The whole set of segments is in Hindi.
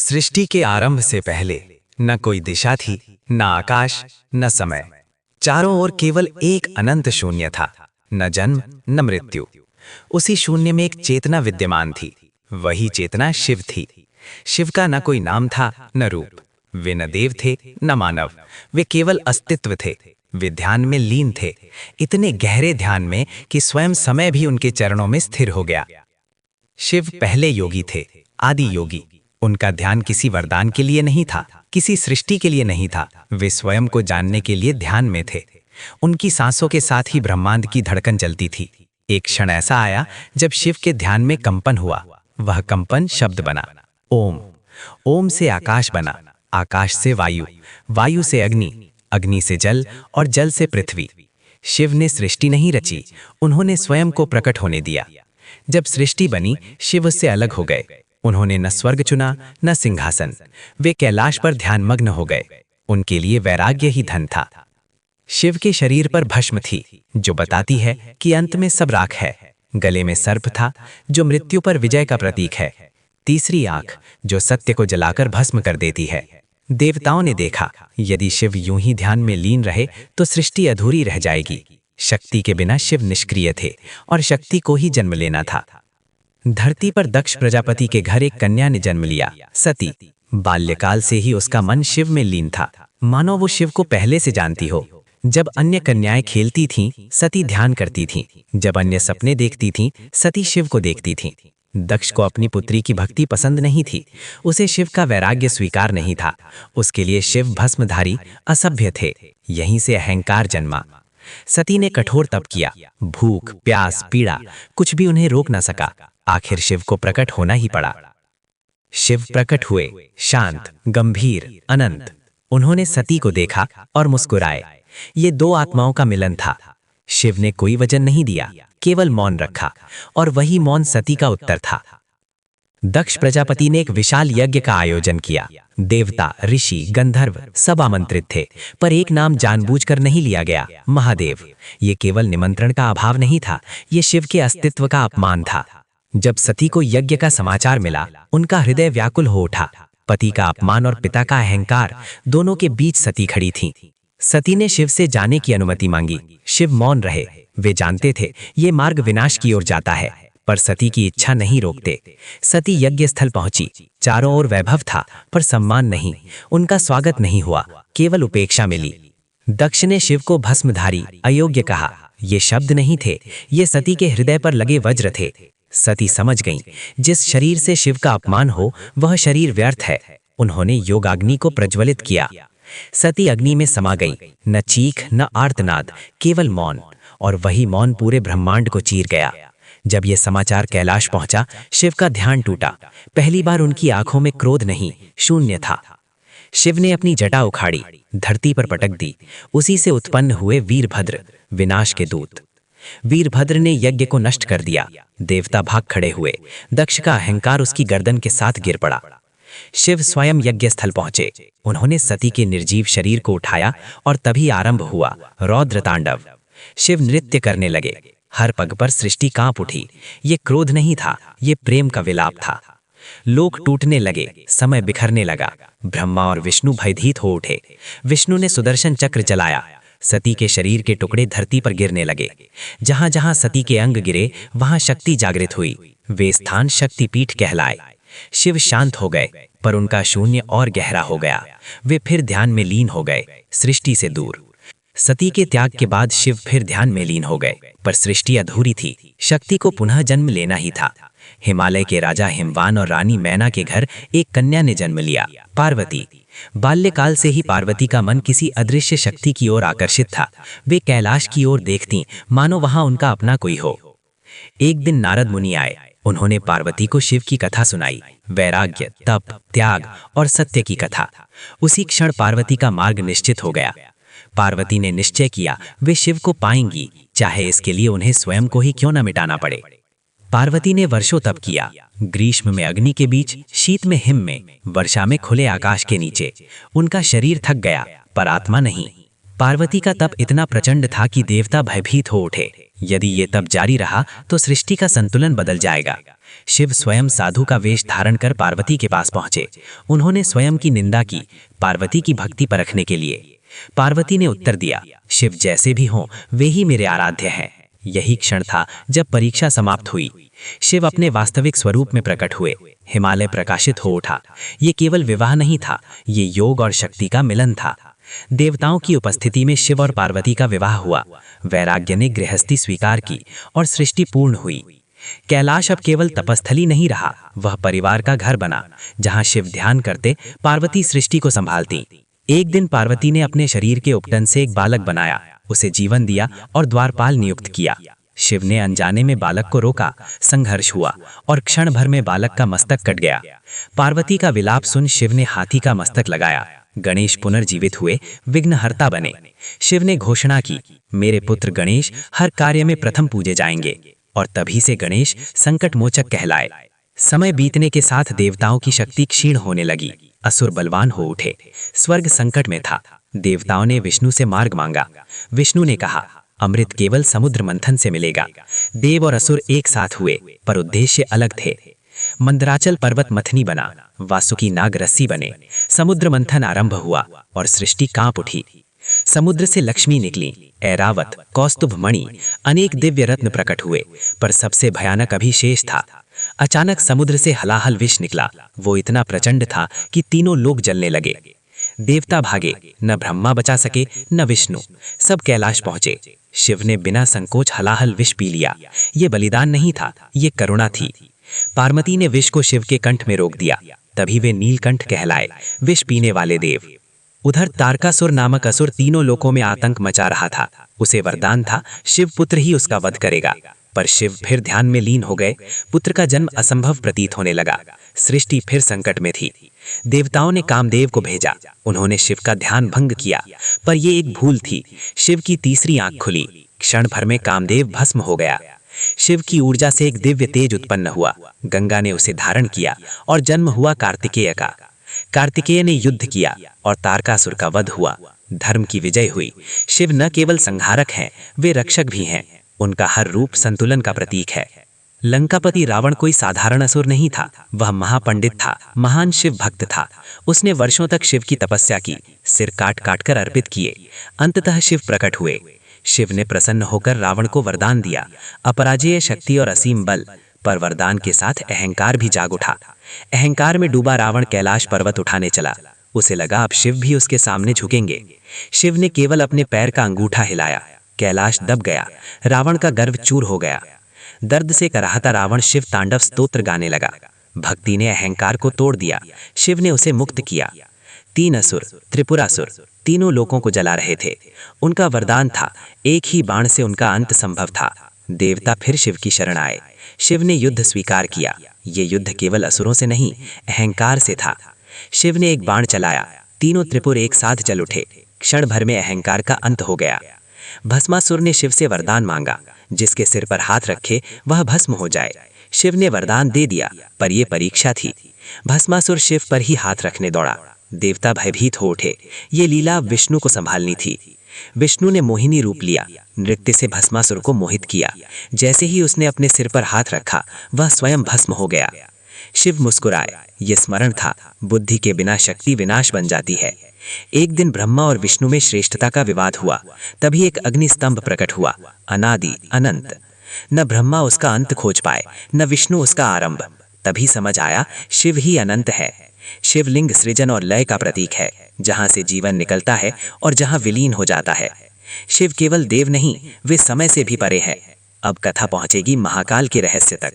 सृष्टि के आरंभ से पहले न कोई दिशा थी, न आकाश, न समय। चारों ओर केवल एक अनंत शून्य था, न जन्म न मृत्यु। उसी शून्य में एक चेतना विद्यमान थी। वही चेतना शिव थी। शिव का न कोई नाम था न रूप। वे न देव थे न मानव। वे केवल अस्तित्व थे। वे ध्यान में लीन थे, इतने गहरे ध्यान में कि स्वयं समय भी उनके चरणों में स्थिर हो गया। शिव पहले योगी थे, आदि योगी। उनका ध्यान किसी वरदान के लिए नहीं था, किसी सृष्टि के लिए नहीं था। वे स्वयं को जानने के लिए ध्यान में थे। उनकी सांसों के साथ ही ब्रह्मांड की धड़कन चलती थी। एक क्षण ऐसा आया जब शिव के ध्यान में कंपन हुआ। वह कंपन शब्द बना, ओम। ओम से आकाश बना, आकाश से वायु, वायु से अग्नि, अग्नि से जल और जल से पृथ्वी। शिव ने सृष्टि नहीं रची, उन्होंने स्वयं को प्रकट होने दिया। जब सृष्टि बनी, शिव उससे अलग हो गए। उन्होंने न स्वर्ग चुना न सिंहासन। वे कैलाश पर ध्यानमग्न हो गए। उनके लिए वैराग्य ही धन था। शिव के शरीर पर भस्म थी, जो बताती है कि अंत में सब राख है। गले में सर्प था, जो मृत्यु पर विजय का प्रतीक है। तीसरी आंख, जो सत्य को जलाकर भस्म कर देती है। देवताओं ने देखा, यदि शिव यूं ही ध्यान में लीन रहे तो सृष्टि अधूरी रह जाएगी। शक्ति के बिना शिव निष्क्रिय थे और शक्ति को ही जन्म लेना था। धरती पर दक्ष प्रजापति के घर एक कन्या ने जन्म लिया, सती। बाल्यकाल से ही उसका मन शिव में लीन था, मानो वो शिव को पहले से जानती हो। जब अन्य कन्याएं खेलती थीं, सती ध्यान करती थीं। जब अन्य सपने देखती थीं, सती शिव को देखती थीं। दक्ष को अपनी पुत्री की भक्ति पसंद नहीं थी। उसे शिव का वैराग्य स्वीकार नहीं था। उसके लिए शिव भस्मधारी असभ्य थे। यहीं से अहंकार जन्मा। सती ने कठोर तप किया। भूख, प्यास, पीड़ा, कुछ भी उन्हें रोक न सका। आखिर शिव को प्रकट होना ही पड़ा। शिव प्रकट हुए, शांत, गंभीर, अनंत। उन्होंने सती को देखा और मुस्कुराए। ये दो आत्माओं का मिलन था। शिव ने कोई वचन नहीं दिया, केवल मौन रखा, और वही मौन सती का उत्तर था। दक्ष प्रजापति ने एक विशाल यज्ञ का आयोजन किया। देवता, ऋषि, गंधर्व सब आमंत्रित थे, पर एक नाम जानबूझकर नहीं लिया गया, महादेव। ये केवल निमंत्रण का अभाव नहीं था, ये शिव के अस्तित्व का अपमान था। जब सती को यज्ञ का समाचार मिला, उनका हृदय व्याकुल हो उठा। पति का अपमान और पिता का अहंकार, दोनों के बीच सती खड़ी थीं। सती ने शिव से जाने की अनुमति मांगी। शिव मौन रहे। वे जानते थे ये मार्ग विनाश की ओर जाता है, पर सती की इच्छा नहीं रोकते। सती यज्ञ स्थल पहुंची। चारों ओर वैभव था, पर सम्मान नहीं। उनका स्वागत नहीं हुआ, केवल उपेक्षा मिली। दक्ष ने शिव को भस्मधारी, अयोग्य कहा। ये शब्द नहीं थे, ये सती के हृदय पर लगे वज्र थे। सती समझ गईं, जिस शरीर से शिव का अपमान हो, वह शरीर व्यर्थ है। उन्होंने योगाग्नि को प्रज्वलित किया। सती अग्नि में समा गई। न चीख न आर्तनाद, केवल मौन, और वही मौन पूरे ब्रह्मांड को चीर गया। जब यह समाचार कैलाश पहुंचा, शिव का ध्यान टूटा। पहली बार उनकी आंखों में क्रोध नहीं, शून्य था। शिव ने अपनी जटा उखाड़ी, धरती पर पटक दी। उसी से उत्पन्न हुए वीरभद्र, विनाश के दूत। वीरभद्र ने यज्ञ को नष्ट कर दिया। देवता भाग खड़े हुए। दक्ष का अहंकार उसकी गर्दन के साथ गिर पड़ा। शिव स्वयं यज्ञ स्थल पहुंचे। उन्होंने सती के निर्जीव शरीर को उठाया, और तभी आरंभ हुआ रौद्र तांडव। शिव नृत्य करने लगे। हर पग पर सृष्टि कांप उठी। ये क्रोध नहीं था, ये प्रेम का विलाप था। लोक टूटने लगे, समय बिखरने लगा। ब्रह्मा और विष्णु भयभीत हो उठे। विष्णु ने सुदर्शन चक्र चलाया। सती के शरीर के टुकड़े धरती पर गिरने लगे। जहां जहां सती के अंग गिरे, वहां शक्ति जागृत हुई। वे स्थान शक्तिपीठ कहलाए। शिव शांत हो गए, पर उनका शून्य और गहरा हो गया। वे फिर ध्यान में लीन हो गए, सृष्टि से दूर। सती के त्याग के बाद शिव फिर ध्यान में लीन हो गए, पर सृष्टि अधूरी थी। शक्ति को पुनः जन्म लेना ही था। हिमालय के राजा हिमवान और रानी मैना के घर एक कन्या ने जन्म लिया, पार्वती। बाल्यकाल से ही पार्वती का मन किसी अदृश्य शक्ति की ओर आकर्षित था। वे कैलाश की ओर देखती, मानो वहां उनका अपना कोई हो। एक दिन नारद मुनि आए। उन्होंने पार्वती को शिव की कथा सुनाई, वैराग्य, तप, त्याग और सत्य की कथा। उसी क्षण पार्वती का मार्ग निश्चित हो गया। पार्वती ने निश्चय किया, वे शिव को पाएंगी, चाहे इसके लिए उन्हें स्वयं को ही क्यों न मिटाना पड़े। पार्वती ने वर्षों तप किया। ग्रीष्म में अग्नि के बीच, शीत में हिम में, वर्षा में खुले आकाश के नीचे। उनका शरीर थक गया, पर आत्मा नहीं। पार्वती का तप इतना प्रचंड था कि देवता भयभीत हो उठे। यदि ये तप जारी रहा तो सृष्टि का संतुलन बदल जाएगा। शिव स्वयं साधु का वेश धारण कर पार्वती के पास पहुंचे। उन्होंने स्वयं की निंदा की, पार्वती की भक्ति परखने के लिए। पार्वती ने उत्तर दिया, शिव जैसे भी हों वे ही मेरे आराध्य हैं। यही क्षण था जब परीक्षा समाप्त हुई। शिव अपने वास्तविक स्वरूप में प्रकट हुए। हिमालय प्रकाशित हो उठा। ये केवल विवाह नहीं था, ये योग और शक्ति का मिलन था। देवताओं की उपस्थिति में शिव और पार्वती का विवाह हुआ। वैराग्य ने गृहस्थी स्वीकार की और सृष्टि पूर्ण हुई। कैलाश अब केवल तपस्थली नहीं रहा, वह परिवार का घर बना, जहां शिव ध्यान करते, पार्वती सृष्टि को संभालती। एक दिन पार्वती ने अपने शरीर के उपटन से एक बालक बनाया, उसे जीवन दिया और द्वारपाल नियुक्त किया। शिव ने अनजाने में बालक को रोका, संघर्ष हुआ और क्षण भर में बालक का मस्तक कट गया। पार्वती का विलाप सुन शिव ने हाथी का मस्तक लगाया। गणेश पुनर्जीवित हुए, विघ्नहर्ता बने। शिव ने घोषणा की, मेरे पुत्र गणेश हर कार्य में प्रथम पूजे जाएंगे। और तभी से गणेश संकट मोचक कहलाए। समय बीतने के साथ देवताओं की शक्ति क्षीण होने लगी। असुर बलवान हो उठे। स्वर्ग संकट में था। देवताओं ने विष्णु से मार्ग मांगा। विष्णु ने कहा, अमृत केवल समुद्र मंथन से मिलेगा। देव और असुर एक साथ हुए, पर उद्देश्य अलग थे। मंदराचल पर्वत मथनी बना, वासुकी नाग रस्सी बने। समुद्र मंथन आरंभ हुआ और सृष्टि कांप उठी। समुद्र से लक्ष्मी निकली, ऐरावत, कौस्तुभ मणि, अनेक दिव्य रत्न प्रकट हुए, पर सबसे भयानक अभी शेष था। अचानक समुद्र से हलाहल विष निकला। वो इतना प्रचंड था कि तीनों लोग जलने लगे। देवता भागे, न ब्रह्मा बचा सके न विष्णु, सब कैलाश पहुंचे। शिव ने बिना संकोच हलाहल विष पी लिया। ये बलिदान नहीं था, ये करुणा थी। पार्वती ने विष को शिव के कंठ में रोक दिया, तभी वे नीलकंठ कहलाए, विष पीने वाले देव। उधर तारकासुर नामक असुर तीनों लोकों में आतंक मचा रहा था। उसे वरदान था, शिव पुत्र ही उसका वध करेगा। पर शिव फिर ध्यान में लीन हो गए। पुत्र का जन्म असंभव प्रतीत होने लगा। सृष्टि फिर संकट में थी। देवताओं ने कामदेव को भेजा। उन्होंने शिव का ध्यान भंग किया, पर यह एक भूल थी। शिव की तीसरी आंख खुली। क्षण भर में कामदेव भस्म हो गया। शिव की ऊर्जा से एक दिव्य तेज उत्पन्न हुआ। गंगा ने उसे धारण किया और जन्म हुआ कार्तिकेय का। कार्तिकेय ने युद्ध किया और तारकासुर का वध हुआ। धर्म की विजय हुई। शिव न केवल संहारक हैं, वे रक्षक भी हैं। उनका हर रूप संतुलन का प्रतीक है। लंकापति रावण कोई साधारण असुर नहीं था, वह महापंडित था, महान शिव भक्त था। उसने वर्षों तक शिव की तपस्या की, सिर काट काट कर अर्पित किए। अंततः शिव प्रकट हुए। शिव ने प्रसन्न होकर रावण को वरदान दिया, अपराजेय शक्ति और असीम बल। पर वरदान के साथ अहंकार भी जाग उठा। अहंकार में डूबा रावण कैलाश पर्वत उठाने चला। उसे लगा अब शिव भी उसके सामने झुकेंगे। शिव ने केवल अपने पैर का अंगूठा हिलाया, कैलाश दब गया। रावण का गर्व चूर हो गया। दर्द से कराहता रावण शिव तांडव स्तोत्र गाने लगा। भक्ति ने अहंकार को तोड़ दिया। शिव ने उसे मुक्त किया। तीन असुर, त्रिपुरासुर, तीनों लोगों को जला रहे थे। उनका वरदान था, एक ही बाण से उनका अंत संभव था। देवता फिर शिव की शरण आए। शिव ने युद्ध स्वीकार किया। ये युद्ध केवल असुरों से नहीं, अहंकार से था। शिव ने एक बाण चलाया, तीनों त्रिपुर एक साथ जल उठे। क्षण भर में अहंकार का अंत हो गया। भस्मासुर ने शिव से वरदान मांगा, जिसके सिर पर हाथ रखे वह भस्म हो जाए। शिव ने वरदान दे दिया, पर यह परीक्षा थी। भस्मासुर शिव पर ही हाथ रखने दौड़ा। देवता भयभीत हो उठे। ये लीला विष्णु को संभालनी थी। विष्णु ने मोहिनी रूप लिया, नृत्य से भस्मासुर को मोहित किया। जैसे ही उसने अपने सिर पर हाथ रखा, वह स्वयं भस्म हो गया। शिव मुस्कुराए। ये स्मरण था, बुद्धि के बिना शक्ति विनाश बन जाती है। एक दिन ब्रह्मा और विष्णु में श्रेष्ठता का विवाद हुआ। तभी एक अग्नि स्तंभ प्रकट हुआ, अनादि, अनंत। न ब्रह्मा उसका अंत खोज पाए, न विष्णु उसका आरंभ। तभी समझ आया, शिव ही अनंत है। शिवलिंग सृजन और लय का प्रतीक है, जहां से जीवन निकलता है और जहां विलीन हो जाता है। शिव केवल देव नहीं, वे समय से भी परे है। अब कथा पहुंचेगी महाकाल के रहस्य तक।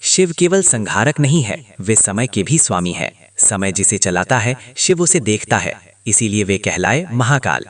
शिव केवल संहारक नहीं है, वे समय के भी स्वामी है। समय जिसे चलाता है, शिव उसे देखता है। इसीलिए वे कहलाए महाकाल।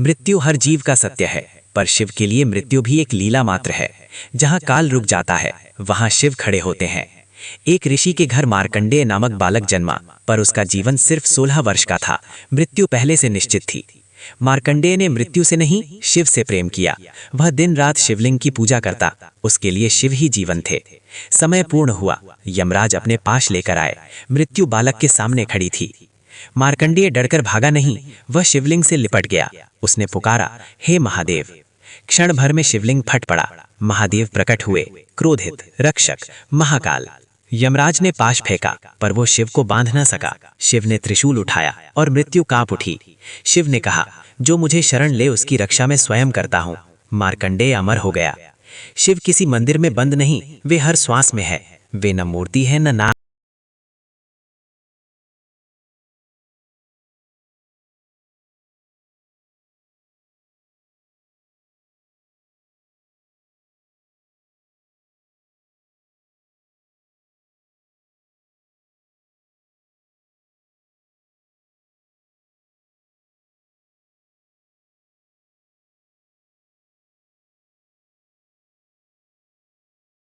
मृत्यु हर जीव का सत्य है, पर शिव के लिए मृत्यु भी एक लीला मात्र है। जहां काल रुक जाता है, वहां शिव खड़े होते हैं। एक ऋषि के घर मार्कंडेय नामक बालक जन्मा, पर उसका जीवन सिर्फ 16 वर्ष का था। मृत्यु पहले से निश्चित थी। मार्कंडेय ने मृत्यु से नहीं, शिव से प्रेम किया। वह दिन रात शिवलिंग की पूजा करता। उसके लिए शिव ही जीवन थे। समय पूर्ण हुआ। यमराज अपने पाश लेकर आए। मृत्यु बालक के सामने खड़ी थी। मार्कंडेय डरकर भागा नहीं, वह शिवलिंग से लिपट गया। उसने पुकारा, हे महादेव। क्षण भर में शिवलिंग फट पड़ा। महादेव प्रकट हुए, क्रोधित, रक्षक, महाकाल। यमराज ने पाश फेंका, पर वो शिव को बांध न सका। शिव ने त्रिशूल उठाया और मृत्यु कांप उठी। शिव ने कहा, जो मुझे शरण ले उसकी रक्षा मैं स्वयं करता हूँ। मार्कंडेय अमर हो गया। शिव किसी मंदिर में बंद नहीं, वे हर श्वास में है। वे न मूर्ति है न नाम।